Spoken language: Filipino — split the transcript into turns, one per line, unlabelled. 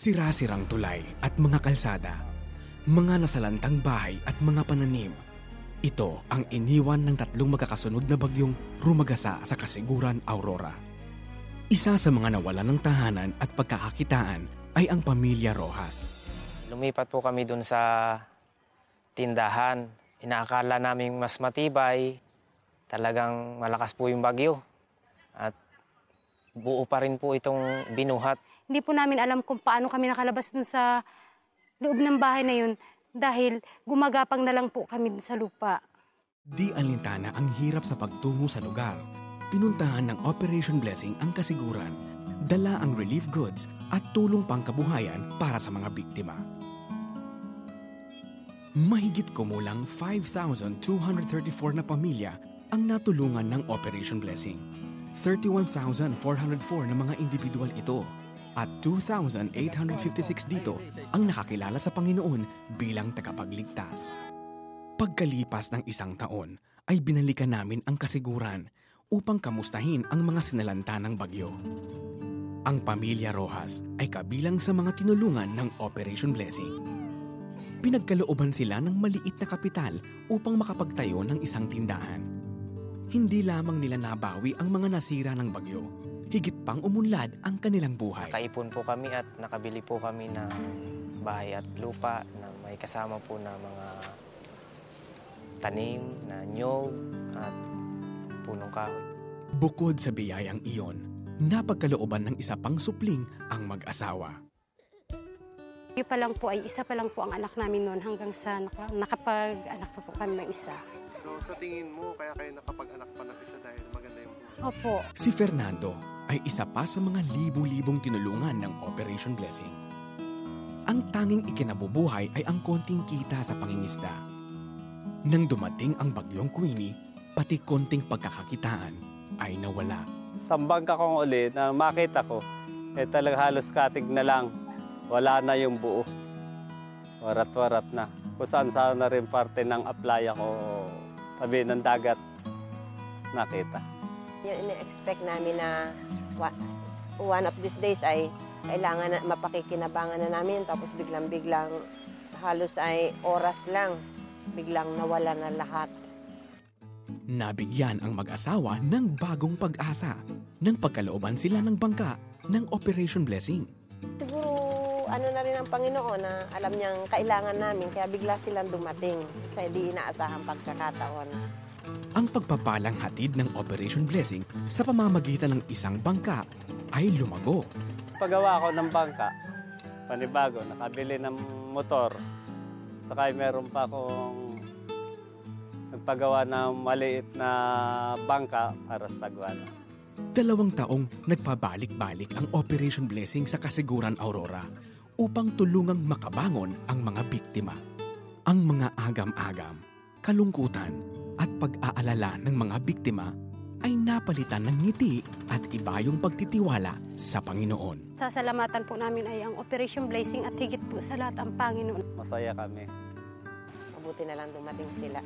Sira-sirang tulay at mga kalsada, mga nasalantang bahay at mga pananim. Ito ang iniwan ng tatlong magkakasunod na bagyong rumagasa sa Kasiguran, Aurora. Isa sa mga nawalan ng tahanan at pagkakakitaan ay ang pamilya Rojas.
Lumipat po kami dun sa tindahan. Inaakala namin mas matibay. Talagang malakas po yung bagyo. At buo pa rin po itong binuhat.
Hindi po namin alam kung paano kami nakalabas dun sa loob ng bahay na yun dahil gumagapang na lang po kami sa lupa.
Di alintana ang hirap sa pagtungo sa lugar. Pinuntahan ng Operation Blessing ang Kasiguran, dala ang relief goods at tulong pangkabuhayan para sa mga biktima. Mahigit kumulang 5,234 na pamilya ang natulungan ng Operation Blessing. 31,404 na mga individual ito at 2,856 dito ang nakakilala sa Panginoon bilang tagapagligtas. Pagkalipas ng isang taon ay binalikan namin ang Kasiguran upang kamustahin ang mga sinalanta ng bagyo. Ang pamilya Rojas ay kabilang sa mga tinulungan ng Operation Blessing. Pinagkalooban sila ng maliit na kapital upang makapagtayo ng isang tindahan. Hindi lamang nila nabawi ang mga nasira ng bagyo, higit pang umunlad ang kanilang buhay.
Nakaipon po kami at nakabili po kami ng bahay at lupa na may kasama po na mga tanim na nyog at punong kahoy.
Bukod sa biyayang iyon, napagkalooban ng isa pang supling ang mag-asawa.
Yung pa lang po ay isa pa lang po ang anak namin noon hanggang sa nakapag-anak pa po kami ng isa.
So sa tingin mo, kaya kayo nakapag-anak pa ng isa dahil maganda yung buhay?
Opo.
Si Fernando ay isa pa sa mga libu-libong tinulungan ng Operation Blessing. Ang tanging ikinabubuhay ay ang konting kita sa pangingisda. Nang dumating ang bagyong Queenie, pati konting pagkakakitaan ay nawala.
Sa bangka kong uli na makita ko, talaga halos katig na lang. Wala na yung buo. Warat-warat na. Kung saan na rin parte ng aplaya ko tabi ng dagat nakita.
Yung ine-expect namin na one of these days ay kailangan na mapakikinabangan na namin tapos biglang-biglang halos ay oras lang biglang nawala na lahat.
Nabigyan ang mag-asawa ng bagong pag-asa nang pagkalooban sila ng bangka ng Operation Blessing.
Siguro ano na rin ang Panginoon na alam niyang kailangan namin kaya bigla silang dumating sa hindi inaasahang pagkakataon.
Ang pagpapalang hatid ng Operation Blessing sa pamamagitan ng isang bangka ay lumago.
Paggawa ko ng bangka, panibago, nakabili ng motor, saka meron pa akong nagpagawa ng maliit na bangka para sa sagwana.
2 taong nagpabalik-balik ang Operation Blessing sa Kasiguran, Aurora upang tulungang makabangon ang mga biktima. Ang mga agam-agam, kalungkutan at pag-aalala ng mga biktima ay napalitan ng ngiti at iba yung pagtitiwala sa Panginoon.
Sasalamatan po namin ay ang Operation Blessing at higit po sa lahat ang Panginoon.
Masaya kami.
Mabuti na lang dumating sila.